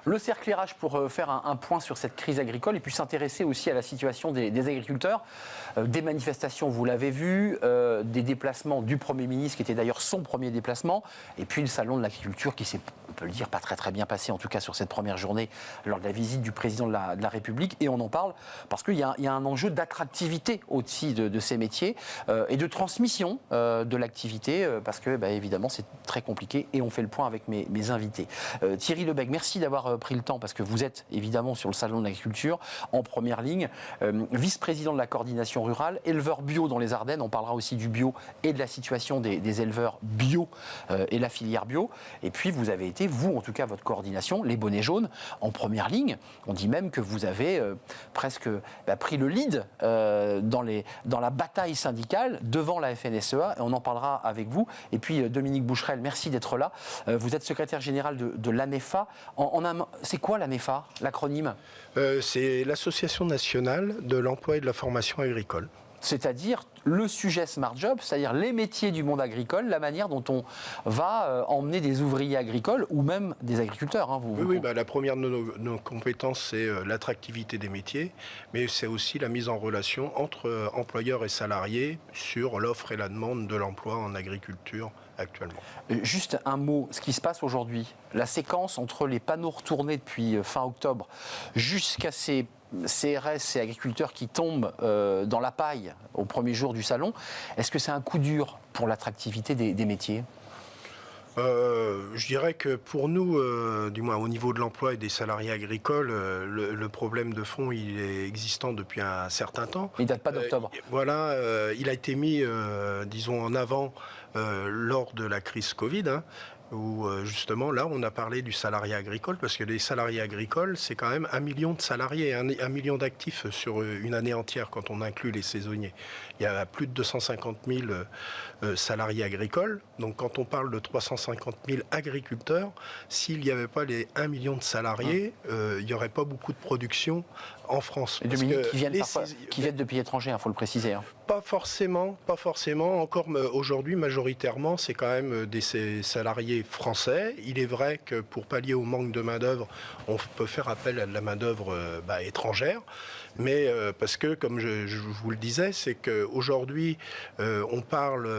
Le cercle RH pour faire un point sur cette crise agricole et puis s'intéresser aussi à la situation des agriculteurs. Des manifestations, vous l'avez vu, des déplacements du Premier ministre, qui était d'ailleurs son premier déplacement, et puis le salon de l'agriculture qui s'est, on peut le dire, pas très bien passé, en tout cas sur cette première journée, lors de la visite du président de la République. Et on en parle parce qu'il y a un enjeu d'attractivité aussi de ces métiers et de transmission de l'activité, parce que évidemment c'est très compliqué et on fait le point avec mes invités. Thierry Lebecq, merci d'avoir pris le temps, parce que vous êtes évidemment sur le salon de l'agriculture en première ligne, vice-président de la coordination rurale, éleveur bio dans les Ardennes. On parlera aussi du bio et de la situation des éleveurs bio et la filière bio. Et puis vous avez été, vous en tout cas, votre coordination, les bonnets jaunes, en première ligne. On dit même que vous avez presque pris le lead dans la bataille syndicale devant la FNSEA, et on en parlera avec vous. Et puis Dominique Boucherel, merci d'être là. Vous êtes secrétaire général de l'ANEFA. C'est quoi l'ANEFA, l'acronyme ? C'est l'Association nationale de l'emploi et de la formation agricole. C'est-à-dire le sujet Smart Job, c'est-à-dire les métiers du monde agricole, la manière dont on va emmener des ouvriers agricoles ou même des agriculteurs. Oui, la première de nos compétences, c'est l'attractivité des métiers, mais c'est aussi la mise en relation entre employeurs et salariés sur l'offre et la demande de l'emploi en agriculture actuellement. Juste un mot, ce qui se passe aujourd'hui, la séquence entre les panneaux retournés depuis fin octobre jusqu'à ces CRS et agriculteurs qui tombent dans la paille au premier jour du salon, est-ce que c'est un coup dur pour l'attractivité des métiers ? Je dirais que pour nous, du moins au niveau de l'emploi et des salariés agricoles, le problème de fond, il est existant depuis un certain temps. Il ne date pas d'octobre. Il a été mis, disons, en avant lors de la crise Covid, où justement là on a parlé du salarié agricole, parce que les salariés agricoles, c'est quand même 1 million de salariés, 1 million d'actifs sur une année entière quand on inclut les saisonniers. Il y a plus de 250 000 salariés agricoles, donc quand on parle de 350 000 agriculteurs, s'il n'y avait pas les 1 million de salariés, il n'y aurait pas beaucoup de production en France. Et Dominique, qui viennent de pays étrangers, il faut le préciser. Pas forcément. Encore aujourd'hui, majoritairement, c'est quand même des salariés français. Il est vrai que pour pallier au manque de main-d'œuvre, on peut faire appel à de la main-d'œuvre étrangère. Mais parce que, comme je vous le disais, c'est qu'aujourd'hui, on parle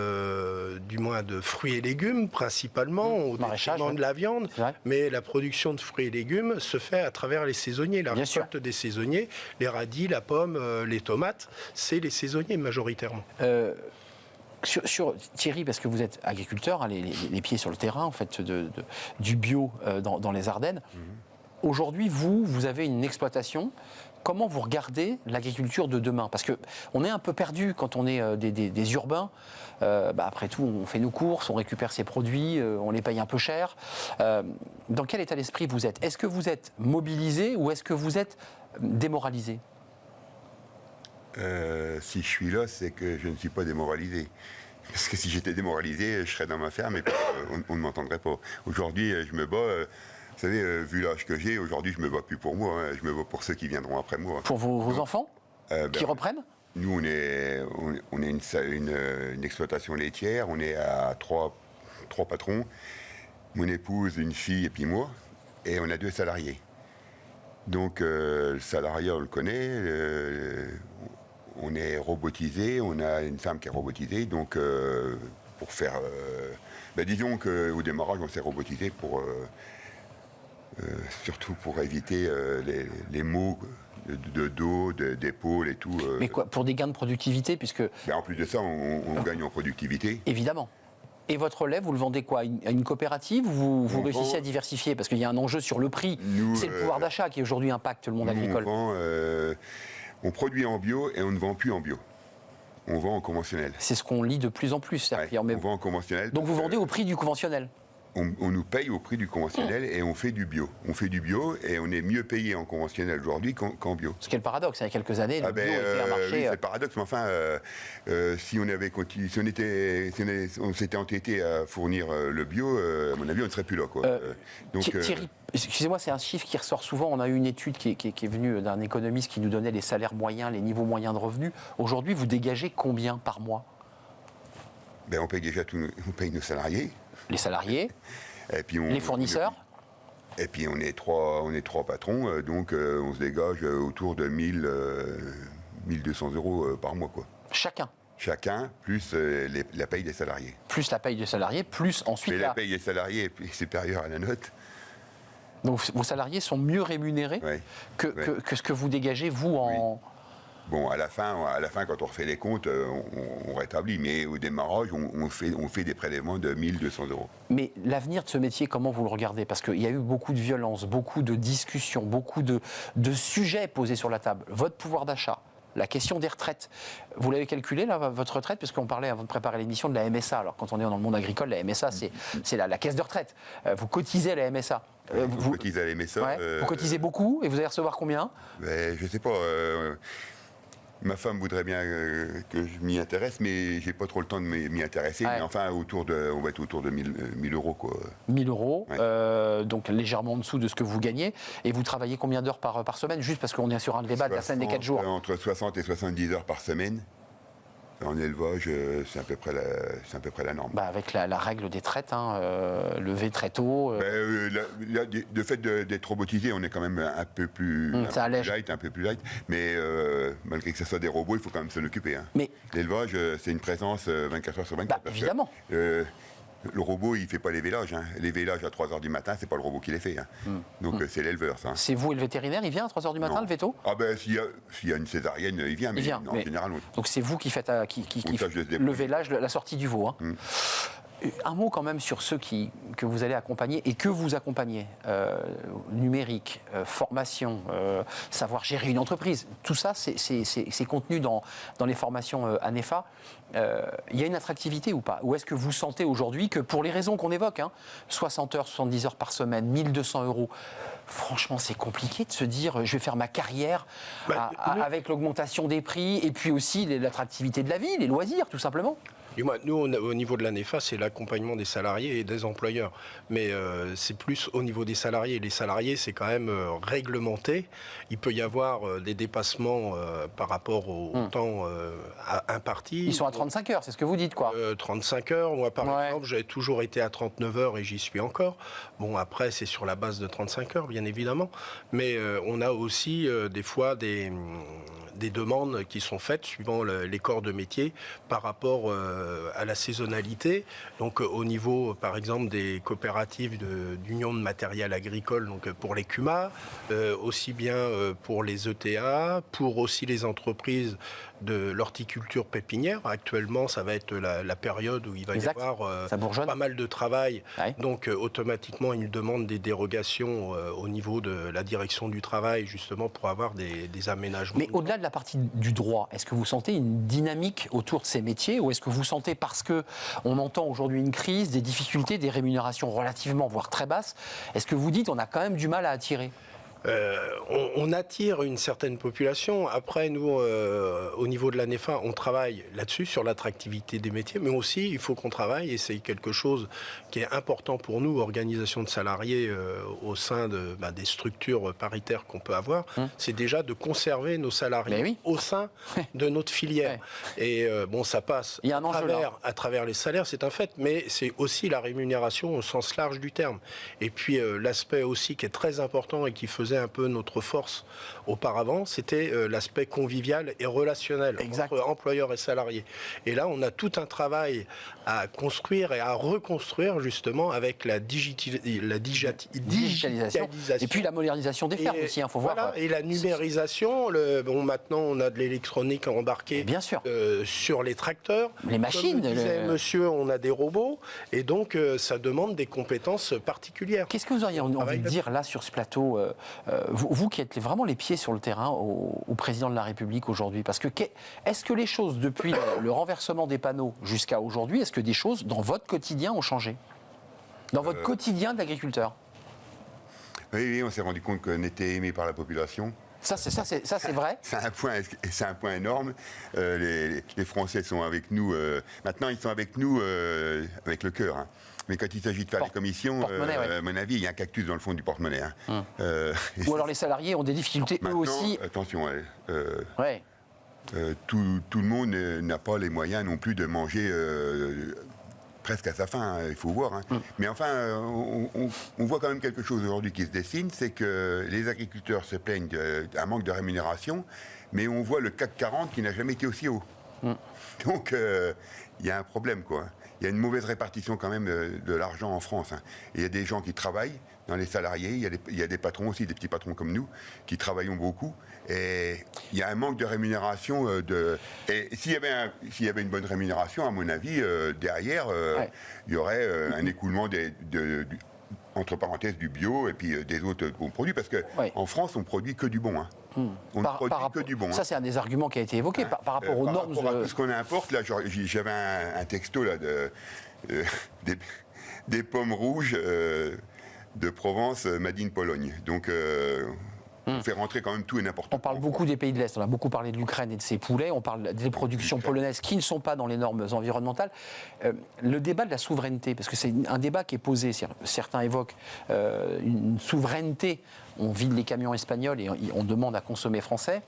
du moins de fruits et légumes, principalement, au détriment de la viande. Mais la production de fruits et légumes se fait à travers les saisonniers. La récolte des saisonniers, les radis, la pomme, les tomates, c'est les saisonniers majoritairement. Sur Thierry, parce que vous êtes agriculteur, les pieds sur le terrain, en fait, du bio dans les Ardennes. Aujourd'hui, vous avez une exploitation. Comment vous regardez l'agriculture de demain ? Parce qu'on est un peu perdu quand on est des urbains. Après tout, on fait nos courses, on récupère ses produits, on les paye un peu cher. Dans quel état d'esprit vous êtes ? Est-ce que vous êtes mobilisé ou est-ce que vous êtes démoralisé ? Si je suis là, c'est que je ne suis pas démoralisé. Parce que si j'étais démoralisé, je serais dans ma ferme et puis, on ne m'entendrait pas. Aujourd'hui, je me bats. Vous savez, vu l'âge que j'ai, aujourd'hui, je ne me bats plus pour moi. Je me bats pour ceux qui viendront après moi. Pour vos enfants qui reprennent ? Nous, on est une exploitation laitière. On est à trois patrons. Mon épouse, une fille et puis moi. Et on a 2 salariés. Donc, le salariat, on le connaît. On est robotisé. On a une femme qui est robotisée. Donc, pour faire... disons qu'au démarrage, on s'est robotisé pour... surtout pour éviter les maux de dos, d'épaule et tout. Mais quoi, pour des gains de productivité, puisque... En plus de ça, on gagne en productivité. Évidemment. Et votre lait, vous le vendez quoi ? À une coopérative ou vous réussissez à diversifier ? Parce qu'il y a un enjeu sur le prix. C'est le pouvoir d'achat qui aujourd'hui impacte le monde agricole. On produit en bio et on ne vend plus en bio. On vend en conventionnel. C'est ce qu'on lit de plus en plus. On vend en conventionnel. Donc vous vendez au prix du conventionnel ? On nous paye au prix du conventionnel et on fait du bio. On fait du bio et on est mieux payé en conventionnel aujourd'hui qu'en bio. Ce qui est le paradoxe. Il y a quelques années, le bio était un marché... Oui, c'est le paradoxe, mais enfin, si on avait continué, si on s'était entêté à fournir le bio, à mon avis, on ne serait plus là, quoi. Thierry, excusez-moi, c'est un chiffre qui ressort souvent. On a eu une étude qui est venue d'un économiste qui nous donnait les salaires moyens, les niveaux moyens de revenus. Aujourd'hui, vous dégagez combien par mois ? On paye déjà on paye nos salariés. Les salariés, et puis les fournisseurs. Et puis on est trois patrons, donc on se dégage autour de 1200 € par mois, quoi. Chacun, plus la paye des salariés. Plus la paye des salariés, plus ensuite Mais la paye des salariés est supérieure à la note. Donc vos salariés sont mieux rémunérés que ce que vous dégagez, vous, en... Oui. Bon, à la fin, quand on refait les comptes, on rétablit. Mais au démarrage, on fait des prélèvements de 1200 €. Mais l'avenir de ce métier, comment vous le regardez? Parce qu'il y a eu beaucoup de violence, beaucoup de discussions, beaucoup de sujets posés sur la table. Votre pouvoir d'achat, la question des retraites. Vous l'avez calculé, là, votre retraite? Parce qu'on parlait, avant de préparer l'émission, de la MSA. Alors, quand on est dans le monde agricole, la MSA, c'est la caisse de retraite. Vous cotisez à la MSA. Vous cotisez à la MSA. Vous cotisez beaucoup, et vous allez recevoir combien? Je ne sais pas. Ma femme voudrait bien que je m'y intéresse, mais j'ai pas trop le temps de m'y intéresser. Mais enfin, on va être autour de 1000 €, quoi. 1000 €, donc légèrement en dessous de ce que vous gagnez. Et vous travaillez combien d'heures par semaine? Juste parce qu'on est sur un débat de la semaine des 4 jours. Entre 60 et 70 heures par semaine. En élevage, c'est à peu près la norme. Avec la règle des traites, lever très tôt. Le fait d'être robotisé, on est quand même un peu plus light. Mais malgré que ce soit des robots, il faut quand même s'en occuper. Mais l'élevage, c'est une présence 24 heures sur 24. Évidemment. Le robot, il ne fait pas les vélages. Les vélages à 3 h du matin, c'est pas le robot qui les fait. Donc c'est l'éleveur, ça. C'est vous et le vétérinaire, il vient à 3 h du matin, le véto? S'il y a une césarienne, il vient, mais en général, oui. Donc c'est vous qui faites le vélage, la sortie du veau. Un mot quand même sur ceux que vous allez accompagner et que vous accompagnez. Numérique, formation, savoir gérer une entreprise. Tout ça, c'est contenu dans les formations ANEFA. Il y a une attractivité ou pas? Ou est-ce que vous sentez aujourd'hui que, pour les raisons qu'on évoque, 60 heures, 70 heures par semaine, 1200 €, franchement, c'est compliqué de se dire je vais faire ma carrière avec l'augmentation des prix et puis aussi l'attractivité de la vie, les loisirs, tout simplement? Nous, au niveau de l'ANEFA, c'est l'accompagnement des salariés et des employeurs. Mais c'est plus au niveau des salariés. Les salariés, c'est quand même réglementé. Il peut y avoir des dépassements par rapport au temps imparti. Ils sont à 35 heures, c'est ce que vous dites, quoi. 35 heures. Moi, par exemple, j'avais toujours été à 39 heures et j'y suis encore. Bon, après, c'est sur la base de 35 heures, bien évidemment. Mais on a aussi des fois des demandes qui sont faites suivant les corps de métier par rapport à la saisonnalité. Donc au niveau, par exemple, des coopératives d'union de matériel agricole, donc pour les CUMA, aussi bien pour les ETA, pour aussi les entreprises de l'horticulture pépinière. Actuellement, ça va être la période où il va y avoir pas mal de travail. Donc automatiquement, ils demandent des dérogations au niveau de la direction du travail, justement pour avoir des aménagements. Mais au-delà de la partie du droit, est-ce que vous sentez une dynamique autour de ces métiers, ou est-ce que vous sentez, parce qu'on entend aujourd'hui une crise, des difficultés, des rémunérations relativement, voire très basses, est-ce que vous dites on a quand même du mal à attirer? On attire une certaine population. Après, nous, au niveau de l'ANEFA, on travaille là-dessus, sur l'attractivité des métiers, mais aussi, il faut qu'on travaille, et c'est quelque chose qui est important pour nous, organisation de salariés au sein des structures paritaires qu'on peut avoir, c'est déjà de conserver nos salariés au sein de notre filière. Et ça passe à travers les salaires, c'est un fait, mais c'est aussi la rémunération au sens large du terme. Et puis, l'aspect aussi qui est très important et qui faisait un peu notre force auparavant, c'était l'aspect convivial et relationnel entre employeurs et salariés. Et là, on a tout un travail à construire et à reconstruire justement avec la digitalisation. Et puis la modernisation des fermes aussi, il faut voir. Et la numérisation, maintenant on a de l'électronique embarquée sur les tracteurs. Les machines. Comme disait monsieur, on a des robots, et donc ça demande des compétences particulières. Qu'est-ce que vous auriez envie de dire là sur ce plateau, vous qui êtes vraiment les pieds sur le terrain au président de la République aujourd'hui? Parce que est-ce que les choses, depuis le renversement des panneaux jusqu'à aujourd'hui, est-ce que des choses dans votre quotidien ont changé? Dans votre quotidien d'agriculteur? Oui, on s'est rendu compte qu'on était aimé par la population. Ça, c'est vrai. C'est un point énorme. Les Français sont avec nous. Maintenant, ils sont avec nous avec le cœur. Mais quand il s'agit de faire les commissions, à mon avis, il y a un cactus dans le fond du porte-monnaie. Ou alors les salariés ont des difficultés eux aussi. Attention, tout le monde n'a pas les moyens non plus de manger presque à sa fin, hein, il faut voir. Hein. Mais enfin, on voit quand même quelque chose aujourd'hui qui se dessine, c'est que les agriculteurs se plaignent d'un manque de rémunération, mais on voit le CAC 40 qui n'a jamais été aussi haut. Donc, il y a un problème, quoi. Il y a une mauvaise répartition quand même de l'argent en France. Hein. Et il y a des gens qui travaillent dans les salariés, il y a des patrons aussi, des petits patrons comme nous, qui travaillons beaucoup. Et il y a un manque de rémunération. Et s'il y avait une bonne rémunération, à mon avis, derrière, il y aurait un écoulement entre parenthèses du bio et puis des autres bons produits. Parce qu'en France, on produit que du bon. Hein. On ne produit que du bon. Ça, c'est un des arguments qui a été évoqué par rapport aux normes. Par rapport à tout ce qu'on importe, là, j'avais un texto là, des pommes rouges de Provence, made in Pologne. Donc, on fait rentrer quand même tout et n'importe quoi. On parle beaucoup des pays de l'Est, on a beaucoup parlé de l'Ukraine et de ses poulets, on parle des productions polonaises qui ne sont pas dans les normes environnementales. Le débat de la souveraineté, parce que c'est un débat qui est posé, certains évoquent une souveraineté, on vide les camions espagnols et on demande à consommer français.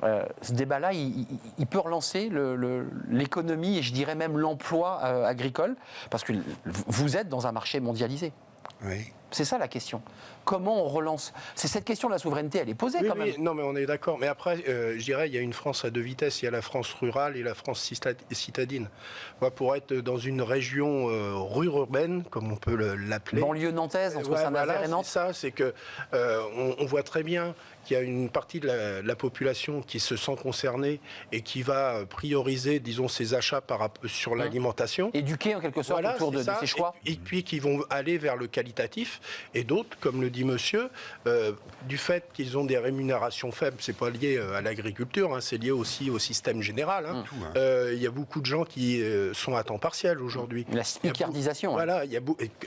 Ce débat-là, il peut relancer l'économie et je dirais même l'emploi agricole, parce que vous êtes dans un marché mondialisé. Oui. C'est ça la question. Comment on relance ? C'est cette question de la souveraineté, elle est posée quand même. Non, mais on est d'accord. Mais après, je dirais, il y a une France à deux vitesses. Il y a la France rurale et la France citadine. Moi, pour être dans une région urbaine, comme on peut l'appeler. Banlieue nantaise, entre Saint-Nazaire et Nantes. C'est ça, c'est que on voit très bien qu'il y a une partie de la population qui se sent concernée et qui va prioriser, disons, ses achats sur l'alimentation. Éduquer en quelque sorte autour de ses choix. Et puis qui vont aller vers le qualitatif. Et d'autres, comme le dit monsieur, du fait qu'ils ont des rémunérations faibles, c'est pas lié à l'agriculture, hein, c'est lié aussi au système général. Hein. Il y a beaucoup de gens qui sont à temps partiel aujourd'hui. La spicardisation. Voilà,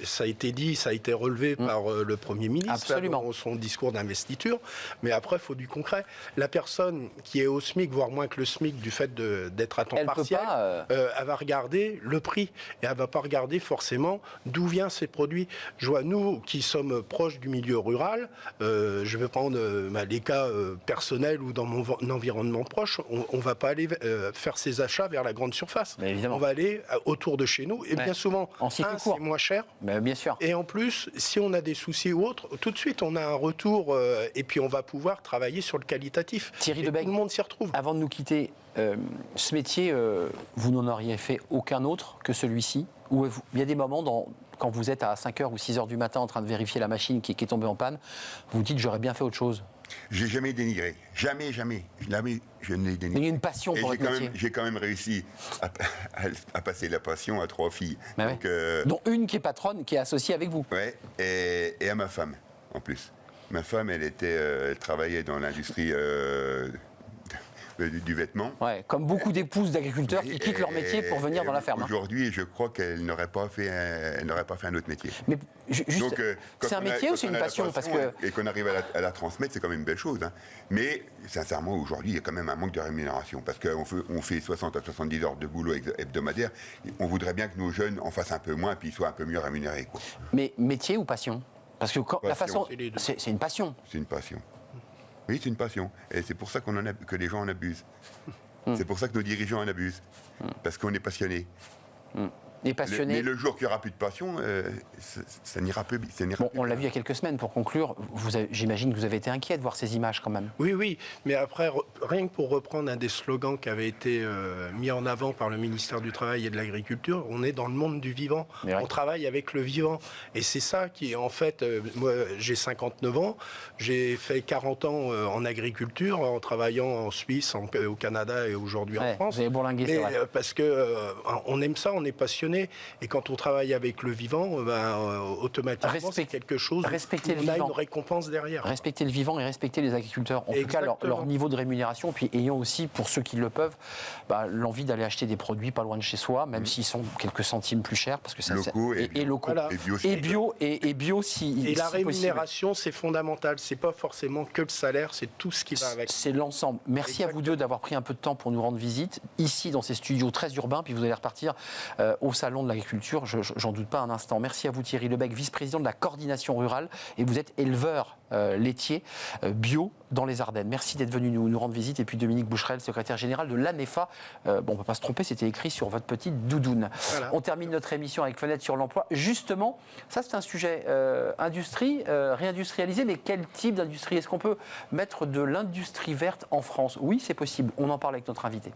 ça a été dit, ça a été relevé par le Premier ministre dans son discours d'investiture. Mais après, il faut du concret. La personne qui est au SMIC, voire moins que le SMIC, du fait d'être à temps partiel, elle va regarder le prix. Et elle ne va pas regarder forcément d'où viennent ces produits. Je vois, nous, qui sommes proches du milieu rural, je vais prendre les cas personnels ou dans mon environnement proche, on ne va pas aller faire ses achats vers la grande surface. On va aller autour de chez nous. Et bien souvent, c'est moins cher. Bien sûr. Et en plus, si on a des soucis ou autres, tout de suite, on a un retour et puis on va pouvoir travailler sur le qualitatif. Thierry Debègue, tout le monde s'y retrouve. Avant de nous quitter, ce métier, vous n'en auriez fait aucun autre que celui-ci ? Ou il y a des moments, quand vous êtes à 5h ou 6h du matin en train de vérifier la machine qui est tombée en panne, vous vous dites j'aurais bien fait autre chose. J'ai jamais dénigré. Jamais je n'ai dénigré. Il y a une passion pour votre métier. J'ai quand même réussi à passer la passion à 3 filles. Donc, dont une qui est patronne, qui est associée avec vous. Oui, et à ma femme, en plus. Ma femme, elle travaillait dans l'industrie du vêtement. Ouais, comme beaucoup d'épouses d'agriculteurs qui quittent leur métier pour venir dans la ferme. Aujourd'hui, je crois qu'elle n'aurait pas fait un autre métier. Mais juste, c'est un métier ou c'est une passion et qu'on arrive à la transmettre, c'est quand même une belle chose. Hein. Mais sincèrement, aujourd'hui, il y a quand même un manque de rémunération parce qu'on fait 60 à 70 heures de boulot hebdomadaire. On voudrait bien que nos jeunes en fassent un peu moins et soient un peu mieux rémunérés. Quoi. Mais métier ou passion ? Parce que la façon, c'est une passion. C'est une passion. Oui, c'est une passion. Et c'est pour ça que les gens en abusent. C'est pour ça que nos dirigeants en abusent. Parce qu'on est passionnés. Et passionné. Mais le jour qu'il n'y aura plus de passion, ça n'ira plus. On l'a vu il y a quelques semaines. Pour conclure, j'imagine que vous avez été inquiet de voir ces images quand même. Oui. Mais après, rien que pour reprendre un des slogans qui avait été mis en avant par le ministère du Travail et de l'Agriculture, on est dans le monde du vivant. On travaille avec le vivant. Et c'est ça qui est en fait... moi, j'ai 59 ans. J'ai fait 40 ans en agriculture, en travaillant en Suisse, au Canada et aujourd'hui en France. Vous avez bourlingué, c'est vrai. Parce qu'on aime ça, on est passionné. Et quand on travaille avec le vivant, automatiquement, c'est quelque chose où on a une récompense derrière. Respecter le vivant et respecter les agriculteurs. En tout cas, leur niveau de rémunération, puis ayant aussi, pour ceux qui le peuvent, l'envie d'aller acheter des produits pas loin de chez soi, même s'ils sont quelques centimes plus chers. Parce que locaux et locaux. Voilà. Et bio si Et la rémunération, c'est fondamental. C'est pas forcément que le salaire, c'est tout ce qui va avec. C'est l'ensemble. Merci à vous deux d'avoir pris un peu de temps pour nous rendre visite, ici dans ces studios très urbains, puis vous allez repartir au salon de l'agriculture, j'en doute pas un instant. Merci à vous Thierry Lebec, vice-président de la coordination rurale, et vous êtes éleveur laitier bio dans les Ardennes. Merci d'être venu nous rendre visite. Et puis Dominique Boucherel, secrétaire général de l'AMEFA. Bon, on ne peut pas se tromper, c'était écrit sur votre petite doudoune. Voilà. On termine notre émission avec Fenêtre sur l'emploi. Justement, ça c'est un sujet industrie, réindustrialisée, mais quel type d'industrie? Est-ce qu'on peut mettre de l'industrie verte en France? Oui, c'est possible. On en parle avec notre invité.